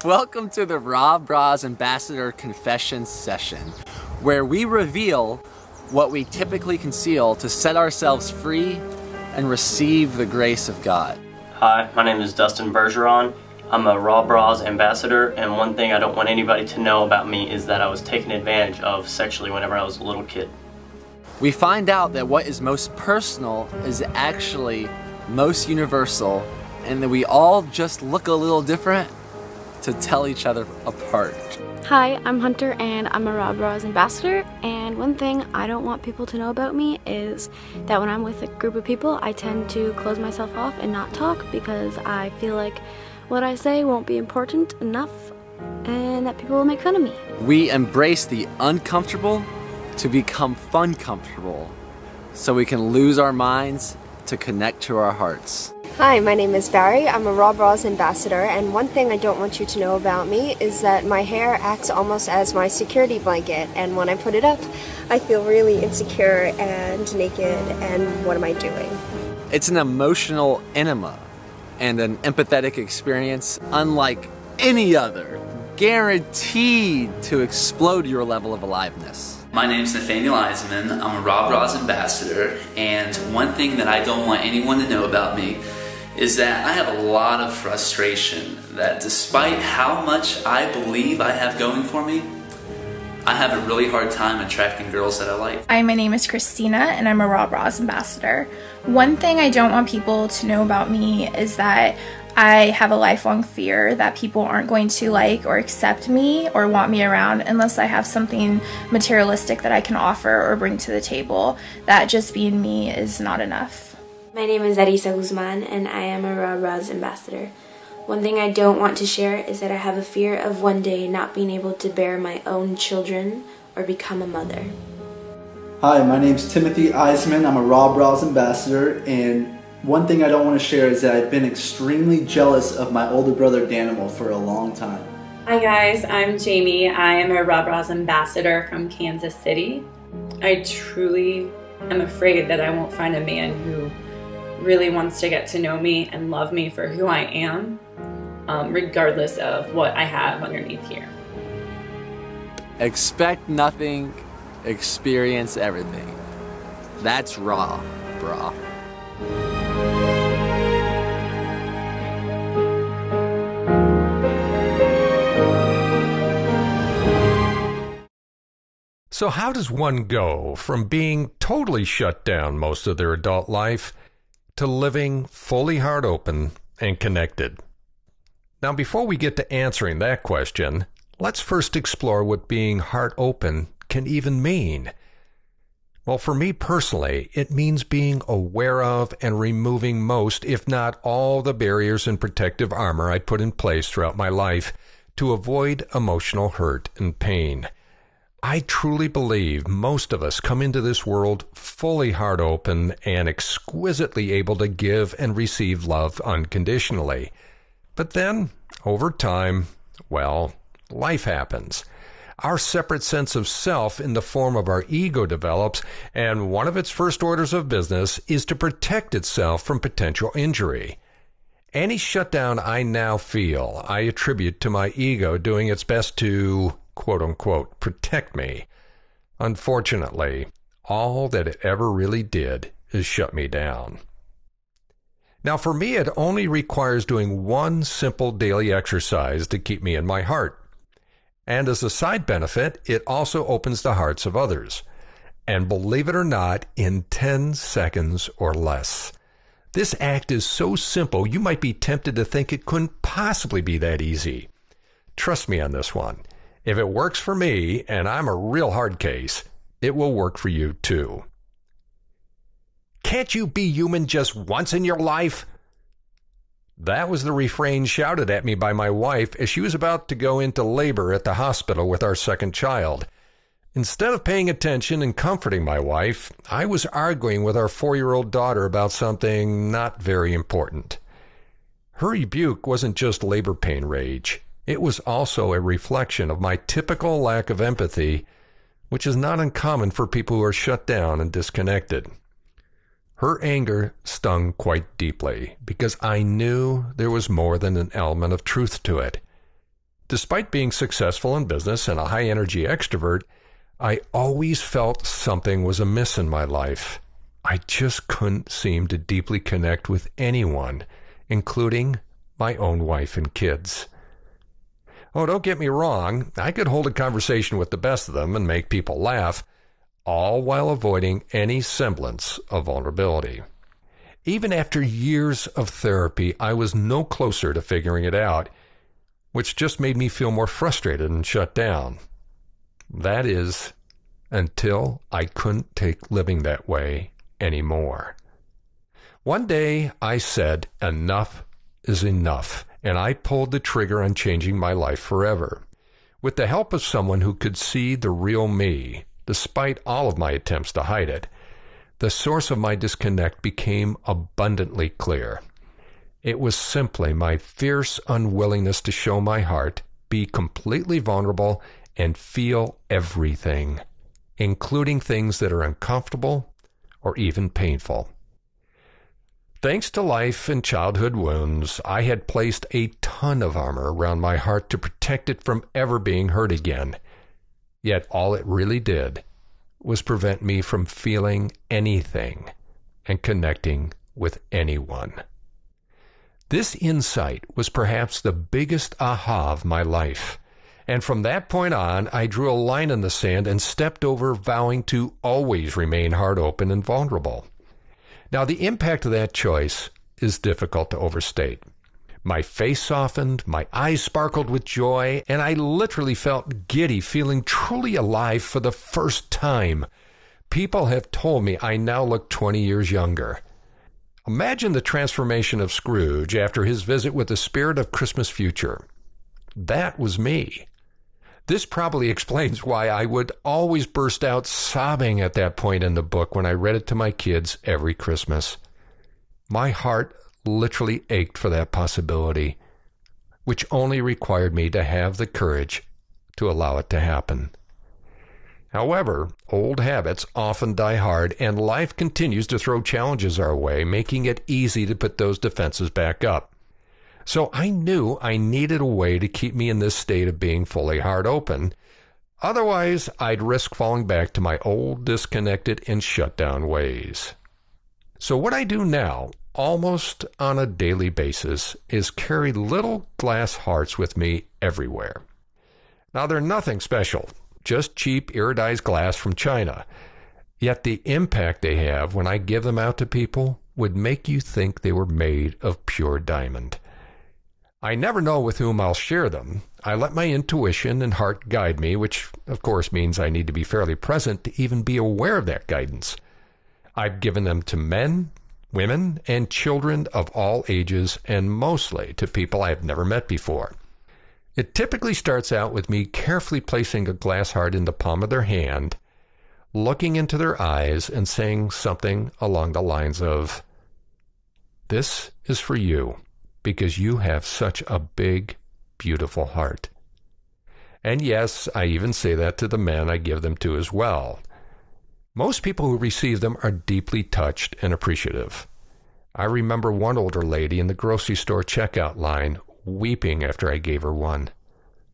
Welcome to the Raw Bras Ambassador Confession session, where we reveal what we typically conceal to set ourselves free and receive the grace of God. Hi, my name is Dustin Bergeron. I'm a Raw Bras ambassador, and one thing I don't want anybody to know about me is that I was taken advantage of sexually whenever I was a little kid. We find out that what is most personal is actually most universal, and that we all just look a little different to tell each other apart. Hi, I'm Hunter and I'm a Raw Bras ambassador, and one thing I don't want people to know about me is that when I'm with a group of people, I tend to close myself off and not talk because I feel like what I say won't be important enough and that people will make fun of me. We embrace the uncomfortable to become fun comfortable so we can lose our minds to connect to our hearts. Hi, my name is Barry. I'm a Raw Bras ambassador, and one thing I don't want you to know about me is that my hair acts almost as my security blanket, and when I put it up, I feel really insecure and naked, and what am I doing? It's an emotional enema and an empathetic experience unlike any other, guaranteed to explode your level of aliveness. My name's Nathaniel Eisenman. I'm a Raw Bras ambassador, and one thing that I don't want anyone to know about me is that I have a lot of frustration that despite how much I believe I have going for me, I have a really hard time attracting girls that I like. Hi, my name is Christina and I'm a Raw Bras ambassador. One thing I don't want people to know about me is that I have a lifelong fear that people aren't going to like or accept me or want me around unless I have something materialistic that I can offer or bring to the table. That just being me is not enough. My name is Arisa Guzman and I am a Raw Bras ambassador. One thing I don't want to share is that I have a fear of one day not being able to bear my own children or become a mother. Hi, my name's Timothy Eisman. I'm a Raw Bras ambassador, and one thing I don't want to share is that I've been extremely jealous of my older brother Danimal for a long time. Hi guys, I'm Jamie. I am a Raw Bras ambassador from Kansas City. I truly am afraid that I won't find a man who really wants to get to know me and love me for who I am, regardless of what I have underneath here. Expect nothing, experience everything. That's raw, brah. So how does one go from being totally shut down most of their adult life to living fully heart open and connected? Now, before we get to answering that question, let's first explore what being heart open can even mean. Well, for me personally, it means being aware of and removing most, if not all, the barriers and protective armor I put in place throughout my life to avoid emotional hurt and pain. I truly believe most of us come into this world fully heart open and exquisitely able to give and receive love unconditionally. But then, over time, well, life happens. Our separate sense of self in the form of our ego develops, and one of its first orders of business is to protect itself from potential injury. Any shutdown I now feel, I attribute to my ego doing its best to quote-unquote, protect me. Unfortunately, all that it ever really did is shut me down. Now, for me, it only requires doing one simple daily exercise to keep me in my heart. And as a side benefit, it also opens the hearts of others. And believe it or not, in 10 seconds or less. This act is so simple, you might be tempted to think it couldn't possibly be that easy. Trust me on this one. If it works for me, and I'm a real hard case, it will work for you too. Can't you be human just once in your life? That was the refrain shouted at me by my wife as she was about to go into labor at the hospital with our second child. Instead of paying attention and comforting my wife, I was arguing with our 4-year-old daughter about something not very important. Her rebuke wasn't just labor pain rage. It was also a reflection of my typical lack of empathy, which is not uncommon for people who are shut down and disconnected. Her anger stung quite deeply because I knew there was more than an element of truth to it. Despite being successful in business and a high-energy extrovert, I always felt something was amiss in my life. I just couldn't seem to deeply connect with anyone, including my own wife and kids. Oh, don't get me wrong, I could hold a conversation with the best of them and make people laugh, all while avoiding any semblance of vulnerability. Even after years of therapy, I was no closer to figuring it out, which just made me feel more frustrated and shut down. That is, until I couldn't take living that way anymore. One day I said, enough is enough, and I pulled the trigger on changing my life forever. With the help of someone who could see the real me, despite all of my attempts to hide it, the source of my disconnect became abundantly clear. It was simply my fierce unwillingness to show my heart, be completely vulnerable, and feel everything, including things that are uncomfortable or even painful. Thanks to life and childhood wounds, I had placed a ton of armor around my heart to protect it from ever being hurt again. Yet all it really did was prevent me from feeling anything and connecting with anyone. This insight was perhaps the biggest aha of my life. And from that point on, I drew a line in the sand and stepped over, vowing to always remain heart open and vulnerable. Now, the impact of that choice is difficult to overstate. My face softened, my eyes sparkled with joy, and I literally felt giddy, feeling truly alive for the first time. People have told me I now look 20 years younger. Imagine the transformation of Scrooge after his visit with the spirit of Christmas future. That was me. This probably explains why I would always burst out sobbing at that point in the book when I read it to my kids every Christmas. My heart literally ached for that possibility, which only required me to have the courage to allow it to happen. However, old habits often die hard, and life continues to throw challenges our way, making it easy to put those defenses back up. So I knew I needed a way to keep me in this state of being fully heart open. Otherwise, I'd risk falling back to my old disconnected and shut down ways. So what I do now, almost on a daily basis, is carry little glass hearts with me everywhere. Now, they're nothing special, just cheap iridized glass from China. Yet the impact they have when I give them out to people would make you think they were made of pure diamond. I never know with whom I'll share them. I let my intuition and heart guide me, which of course means I need to be fairly present to even be aware of that guidance. I've given them to men, women, and children of all ages, and mostly to people I've never met before. It typically starts out with me carefully placing a glass heart in the palm of their hand, looking into their eyes and saying something along the lines of, "This is for you, because you have such a big, beautiful heart." And yes, I even say that to the men I give them to as well. Most people who receive them are deeply touched and appreciative. I remember one older lady in the grocery store checkout line weeping after I gave her one.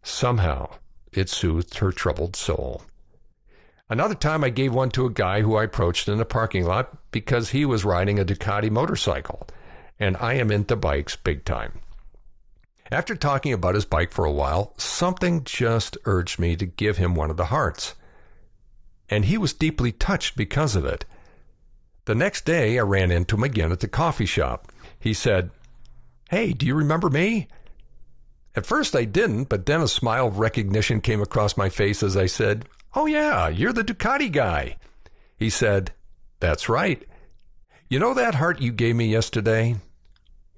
Somehow, it soothed her troubled soul. Another time I gave one to a guy who I approached in a parking lot because he was riding a Ducati motorcycle, and I am into bikes big time. After talking about his bike for a while, something just urged me to give him one of the hearts. And he was deeply touched because of it. The next day, I ran into him again at the coffee shop. He said, "Hey, do you remember me?" At first I didn't, but then a smile of recognition came across my face as I said, "Oh yeah, you're the Ducati guy." He said, "That's right. You know that heart you gave me yesterday?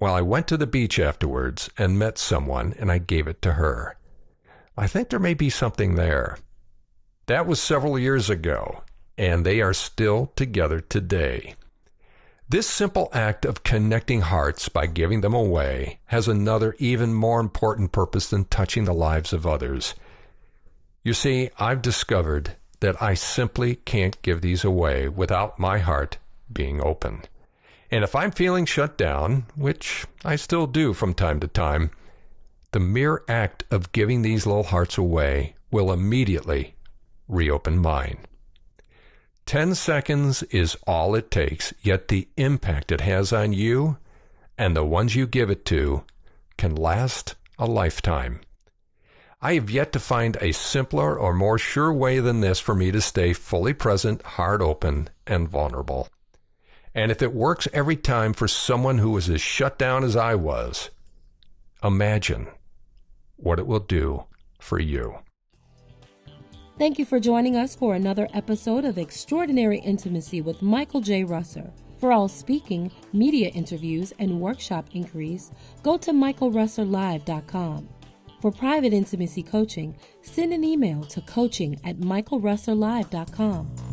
Well, I went to the beach afterwards and met someone, and I gave it to her. I think there may be something there." That was several years ago, and they are still together today. This simple act of connecting hearts by giving them away has another even more important purpose than touching the lives of others. You see, I've discovered that I simply can't give these away without my heart being open. And if I'm feeling shut down, which I still do from time to time, the mere act of giving these little hearts away will immediately reopen mine. 10 seconds is all it takes, yet the impact it has on you and the ones you give it to can last a lifetime. I have yet to find a simpler or more sure way than this for me to stay fully present, heart open, and vulnerable. And if it works every time for someone who is as shut down as I was, imagine what it will do for you. Thank you for joining us for another episode of Extraordinary Intimacy with Michael J. Russer. For all speaking, media interviews, and workshop inquiries, go to michaelrusserlive.com. For private intimacy coaching, send an email to coaching@michaelrusserlive.com.